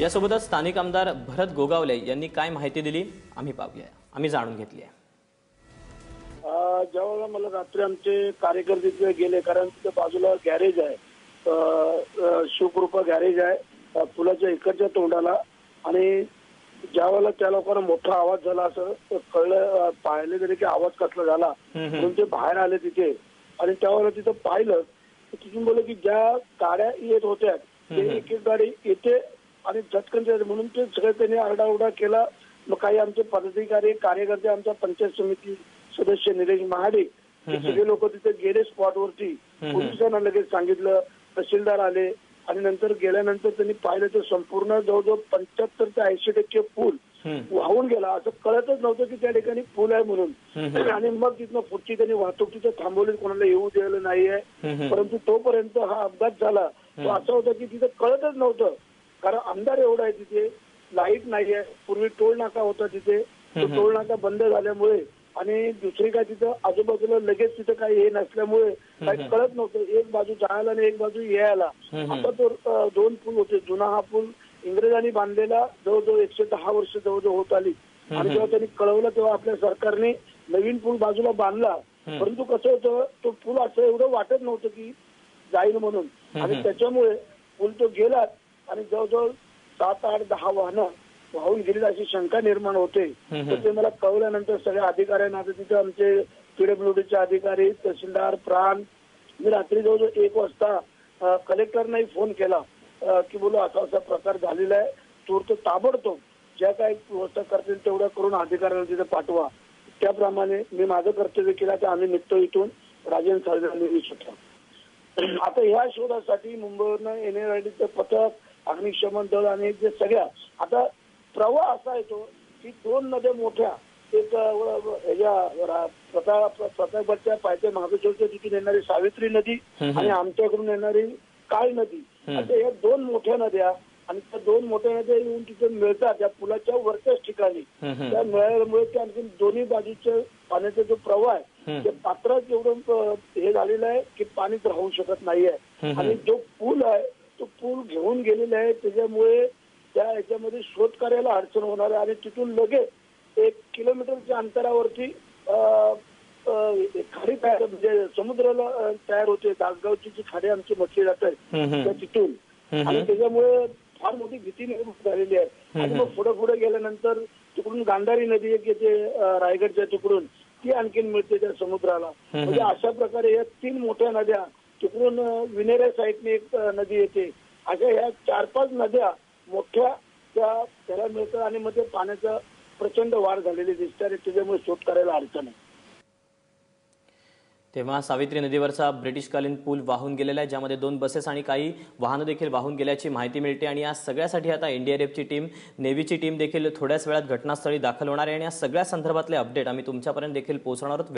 यासोबतच स्थानिक आमदार भरत गोगावले यांनी काय माहिती दिली आम्ही जाणून घेतली आहे। जेव्हा मला रात्री आमचे कार्यकर्ते तिथे गेले, कारण तिथे बाजूला गॅरेज आहे, शिवकृपा गॅरेज आहे पुलाच्या इकडच्या तोंडाला, आणि ज्यावेळेला त्या लोकांना मोठा आवाज झाला असं कळलं, पाहिले तरी की आवाज कसला झाला म्हणून ते बाहेर आले तिथे, आणि त्यावेळेला तिथं पाहिलं तिथून बोलले की ज्या गाड्या येत होत्या ते एक एक गाडी येते आणि झटकन म्हणून ते सगळं त्यांनी आरडाओरडा केला। मग काही आमचे पदाधिकारी कार्यकर्ते, आमच्या पंचायत समिती सदस्य निलेश महाडिक सगळे लोक तिथे गेले स्पॉटवरती, पोलिसांना लगेच सांगितलं, तहसीलदार आले, आणि नंतर गेल्यानंतर त्यांनी पाहिलं तर संपूर्ण जवळजवळ 75 ते 80% पूल वाहून गेला, असं कळतच नव्हतं की त्या ठिकाणी पूल आहे म्हणून। आणि मग तिथनं पुढची त्यांनी वाहतूक तिथे थांबवली, कोणाला येऊ द्यायला नाहीये, परंतु तोपर्यंत हा अपघात झाला तो असा होता की तिथे कळतच नव्हतं, कारण अंधार एवढा आहे तिथे, लाईट नाहीये, पूर्वी टोल नाका होता तिथे, तो टोल नाका बंद झाल्यामुळे आणि दुसरी काय तिथं आजूबाजूला लगेच तिथं काही हे नसल्यामुळे काही कळत नव्हतं, एक बाजू जायला आणि एक बाजू यायला। आता तो 2 पूल होते, जुना हा पूल इंग्रजांनी बांधलेला जवळजवळ 110 वर्ष जवळजवळ होत आली, आणि जेव्हा त्यांनी कळवलं तेव्हा आपल्या सरकारने नवीन पूल बाजूला बांधला, परंतु कसं होतं तो पूल असं एवढं वाटत नव्हतं की जाईल म्हणून, आणि त्याच्यामुळे पूल तो गेला आणि जवळजवळ 7, 8, 10 वाहनं वाहून गेली अशी शंका निर्माण होते। तर ते मला कळवल्यानंतर सगळ्या अधिकाऱ्यांना, आता तिथे आमचे पीडब्ल्यूडीचे अधिकारी, तहसीलदार, प्राण, मी रात्री जवळजवळ 1 वाजता कलेक्टरनाही फोन केला की बोलो असा असा प्रकार झालेला आहे, तूर्त ताबडतोब ज्या काही व्यवस्था करतील तेवढ्या करून अधिकाऱ्यांना तिथे पाठवा। त्याप्रमाणे मी माझं कर्तव्य केलं, तर आम्ही निघतो इथून राजेंद्र साहेबांनी सुद्धा। आता ह्या शोधासाठी मुंबईवरनं NRIDचं पथक, अग्निशमन दल आणि जे सगळ्या, आता प्रवाह असा येतो की 2 नद्या मोठ्या, एक प्रतापगडच्या पायथ्या महाबळेश्वरच्या तिथून येणारी सावित्री नदी आणि आमच्याकडून येणारी काळ नदी, अशा या 2 मोठ्या नद्या, आणि त्या 2 मोठ्या नद्या येऊन तिथे मिळतात त्या पुलाच्या वरच्याच ठिकाणी, त्या मिळाल्यामुळे ते आणखी दोन्ही बाजूच्या पाण्याचा जो प्रवाह आहे ते पात्रात एवढं हे झालेलं आहे की पाणीच राहू शकत नाहीये, आणि जो पूल आहे तो पूल घेऊन गेलेला आहे, त्याच्यामुळे त्या याच्यामध्ये शोध कार्याला अडचण होणार आहे, आणि तिथून लगेच 1 किलोमीटरच्या अंतरावरती खाडी तयार, म्हणजे समुद्राला तयार होते, दासगावची जी खाडी आमची म्हटली जात आहे त्या तिथून, आणि त्याच्यामुळे फार मोठी भीती निर्माण झालेली आहे। आणि मग पुढे गेल्यानंतर तिकडून गांधारी नदी एक येते रायगडच्या तिकडून, ती आणखीन मिळते त्या समुद्राला, म्हणजे अशा प्रकारे या 3 मोठ्या नद्या, तिकडून विनेऱ्या साईडने एक नदी येते, अशा ह्या 4-5 नद्या मोठ्या त्याला मिळतात, आणि मध्ये पाण्याचा प्रचंड वाढ झालेली दिसते, आणि त्याच्यामुळे शोध करायला अडचण आहे। तेव्हा सावित्री नदीवरचा ब्रिटिशकालीन पूल वाहून गेलेला आहे, ज्यामध्ये 2 बसेस आणि काही वाहनं देखील वाहून गेल्याची माहिती मिळते, आणि या सगळ्यासाठी आता NDRFची टीम, नेव्हीची टीम देखील थोड्याच वेळात घटनास्थळी दाखल होणार आहे, आणि या सगळ्या संदर्भातले अपडेट आम्ही तुमच्यापर्यंत देखील पोहोचवणार आहोत।